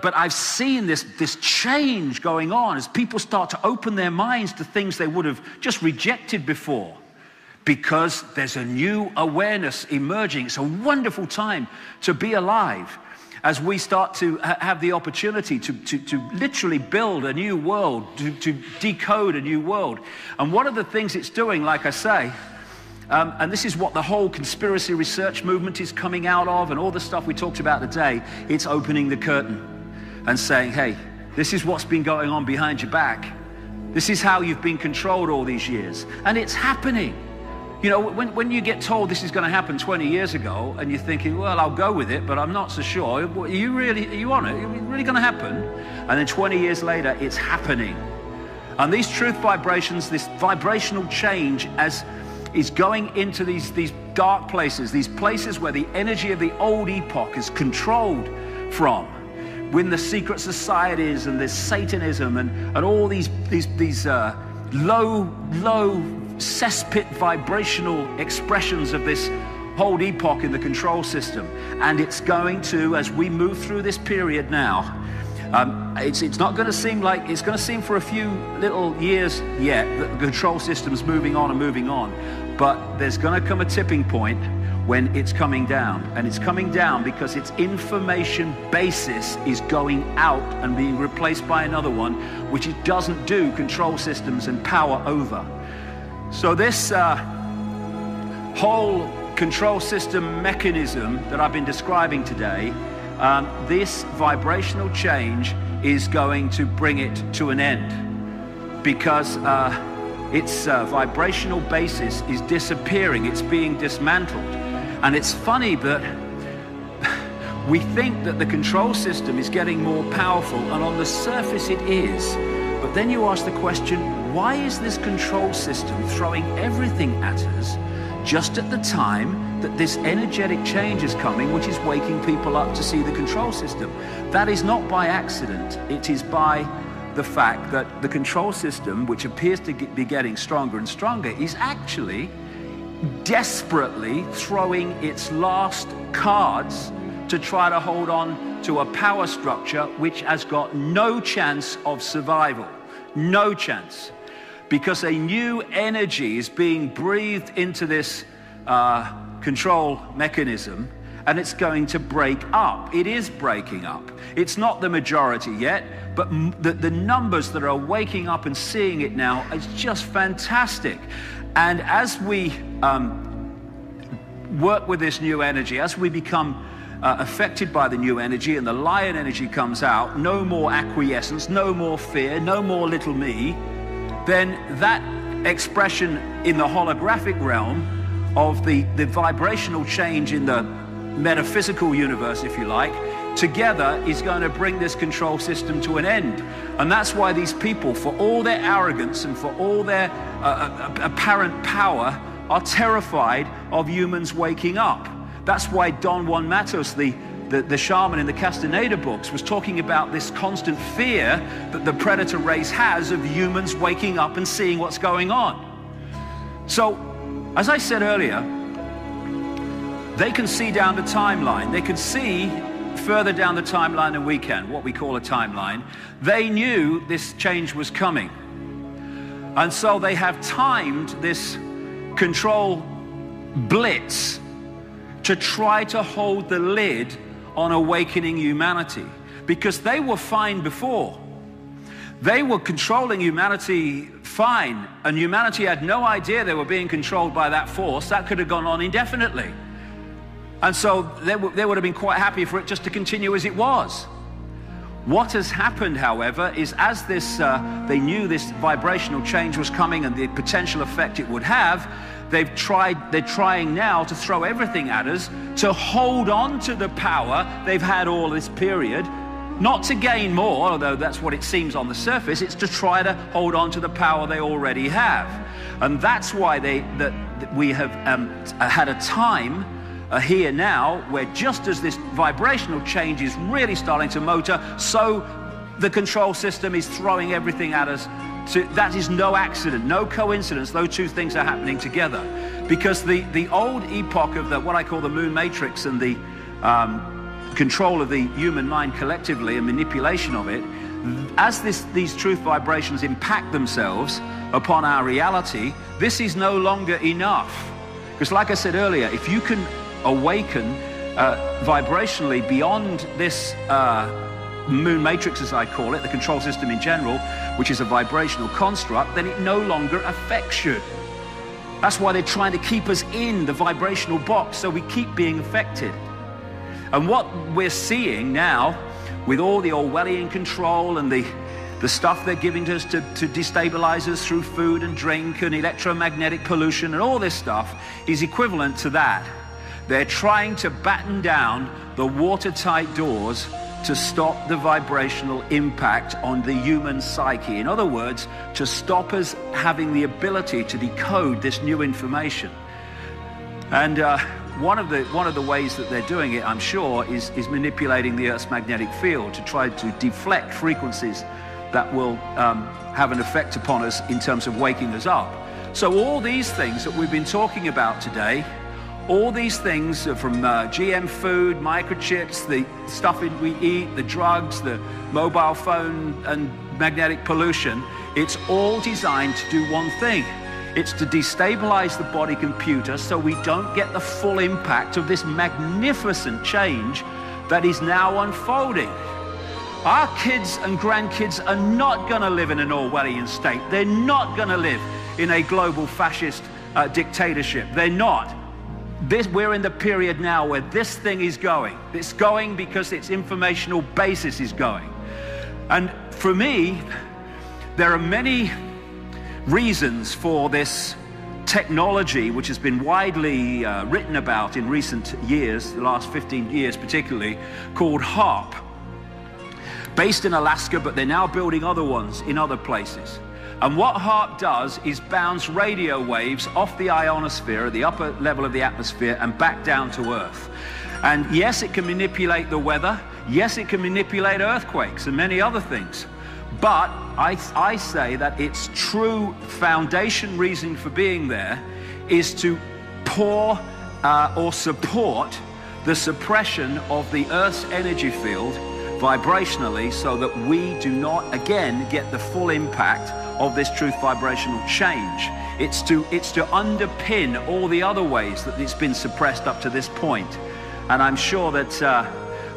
But I've seen this change going on as people start to open their minds to things they would have just rejected before, because there's a new awareness emerging. It's a wonderful time to be alive as we start to have the opportunity to literally build a new world, to decode a new world. And one of the things it's doing, like I say, and this is what the whole conspiracy research movement is coming out of, and all the stuff we talked about today, it's opening the curtain and saying, hey, this is what's been going on behind your back. This is how you've been controlled all these years. And it's happening. You know, when you get told this is going to happen 20 years ago, and you're thinking, well, I'll go with it, but I'm not so sure. Are you on it? Are it really going to happen? And then 20 years later, it's happening. And these truth vibrations, this vibrational change is going into these dark places, these places where the energy of the old epoch is controlled from, when the secret societies and this Satanism and all these low cesspit vibrational expressions of this whole epoch in the control system. And it's going to, as we move through this period now, it's not going to seem like, it's going to seem for a few little years yet that the control system's moving on and moving on. But there's going to come a tipping point when it's coming down. And it's coming down because its information basis is going out and being replaced by another one, which it doesn't do control systems and power over. So this whole control system mechanism that I've been describing today, this vibrational change is going to bring it to an end, because its vibrational basis is disappearing. It's being dismantled. And it's funny that we think that the control system is getting more powerful, and on the surface it is. But then you ask the question, why is this control system throwing everything at us just at the time that this energetic change is coming, which is waking people up to see the control system? That is not by accident. It is by the fact that the control system, which appears to be getting stronger and stronger, is actually desperately throwing its last cards to try to hold on to a power structure which has got no chance of survival. No chance. Because a new energy is being breathed into this control mechanism, and it's going to break up. It is breaking up. It's not the majority yet, but the numbers that are waking up and seeing it now is just fantastic. And as we work with this new energy, as we become affected by the new energy and the lion energy comes out, no more acquiescence, no more fear, no more little me, then that expression in the holographic realm of the vibrational change in the metaphysical universe, if you like, together is going to bring this control system to an end. And that's why these people, for all their arrogance and for all their apparent power, are terrified of humans waking up. That's why Don Juan Matos, the shaman in the Castaneda books, was talking about this constant fear that the predator race has of humans waking up and seeing what's going on. So, as I said earlier, they can see down the timeline. They can see further down the timeline than we can, what we call a timeline. They knew this change was coming. And so they have timed this control blitz to try to hold the lid on awakening humanity, because they were fine before. They were controlling humanity fine, and humanity had no idea they were being controlled by that force. That could have gone on indefinitely. And so they would have been quite happy for it just to continue as it was. What has happened, however, is as this, they knew this vibrational change was coming and the potential effect it would have, they're trying now to throw everything at us to hold on to the power they've had all this period, not to gain more, although that's what it seems on the surface. It's to try to hold on to the power they already have. And that's why we have had a time here now where just as this vibrational change is really starting to motor, so the control system is throwing everything at us. That is no accident, no coincidence. Those two things are happening together, because the old epoch of what I call the moon matrix and the control of the human mind collectively and manipulation of it, as these truth vibrations impact themselves upon our reality, this is no longer enough. Because like I said earlier, if you can awaken vibrationally beyond this moon matrix, as I call it, the control system in general, which is a vibrational construct, then it no longer affects you. That's why they're trying to keep us in the vibrational box, so we keep being affected. And what we're seeing now, with all the Orwellian control and the stuff they're giving to us to destabilize us through food and drink and electromagnetic pollution and all this stuff, is equivalent to that. They're trying to batten down the watertight doors to stop the vibrational impact on the human psyche. In other words, to stop us having the ability to decode this new information. And one of the ways that they're doing it, I'm sure, is manipulating the Earth's magnetic field to try to deflect frequencies that will have an effect upon us in terms of waking us up. So all these things that we've been talking about today, all these things from GM food, microchips, the stuff we eat, the drugs, the mobile phone and magnetic pollution, it's all designed to do one thing. It's to destabilize the body computer so we don't get the full impact of this magnificent change that is now unfolding. Our kids and grandkids are not going to live in an Orwellian state. They're not going to live in a global fascist dictatorship. They're not. We're in the period now where this thing is going. It's going because its informational basis is going. And for me, there are many reasons for this technology, which has been widely written about in recent years, the last 15 years particularly, called HAARP. Based in Alaska, but they're now building other ones in other places. And what HAARP does is bounce radio waves off the ionosphere at the upper level of the atmosphere and back down to Earth. And yes, it can manipulate the weather. Yes, it can manipulate earthquakes and many other things. But I say that its true foundation reason for being there is to pour or support the suppression of the Earth's energy field vibrationally, so that we do not again get the full impact of this truth vibrational change. It's to underpin all the other ways that it's been suppressed up to this point. And I'm sure that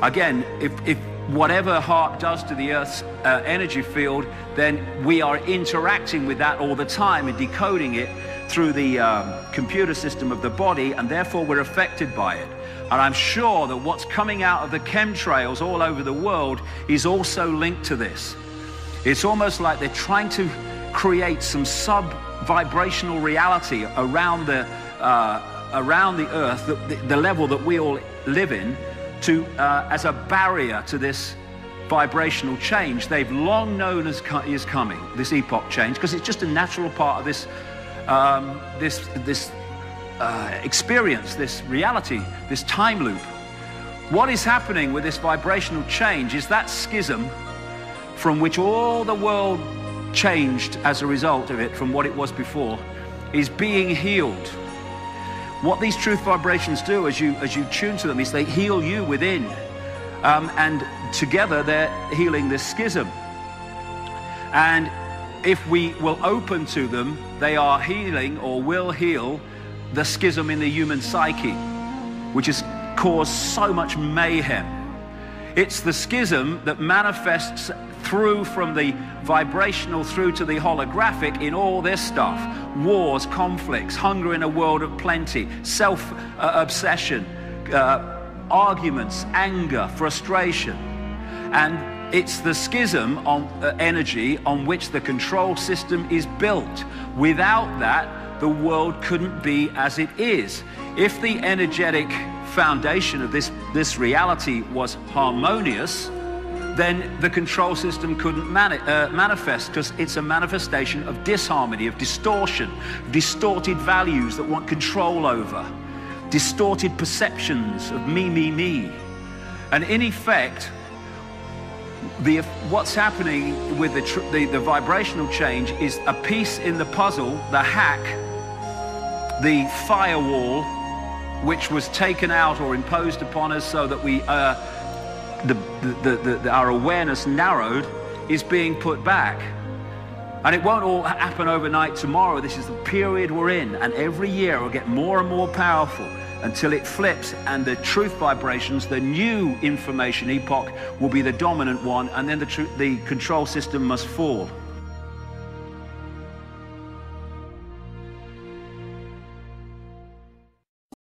again, if whatever HAARP does to the Earth's energy field, then we are interacting with that all the time and decoding it through the computer system of the body, and therefore we're affected by it. And I'm sure that what's coming out of the chemtrails all over the world is also linked to this. It's almost like they're trying to create some sub-vibrational reality around the Earth, the level that we all live in, to as a barrier to this vibrational change they've long known is coming, this epoch change, because it's just a natural part of this experience, this reality, this time loop. What is happening with this vibrational change is that schism from which all the world changed as a result of it from what it was before is being healed. What these truth vibrations do as you tune to them is they heal you within, and together they're healing this schism. And if we will open to them, they are healing, or will heal, the schism in the human psyche, which has caused so much mayhem. It's the schism that manifests through from the vibrational through to the holographic in all this stuff: wars, conflicts, hunger in a world of plenty, self-obsession, arguments, anger, frustration. And it's the schism on energy on which the control system is built. Without that, the world couldn't be as it is. If the energetic foundation of this reality was harmonious, then the control system couldn't manifest, because it's a manifestation of disharmony, of distortion, distorted values that want control over, distorted perceptions of me, me, me. And in effect, what's happening with the vibrational change is a piece in the puzzle, the hack, the firewall, which was taken out or imposed upon us so that we our awareness narrowed is being put back. And it won't all happen overnight tomorrow. This is the period we're in, and every year it will get more and more powerful until it flips, and the truth vibrations, the new information epoch, will be the dominant one, and then the control system must fall.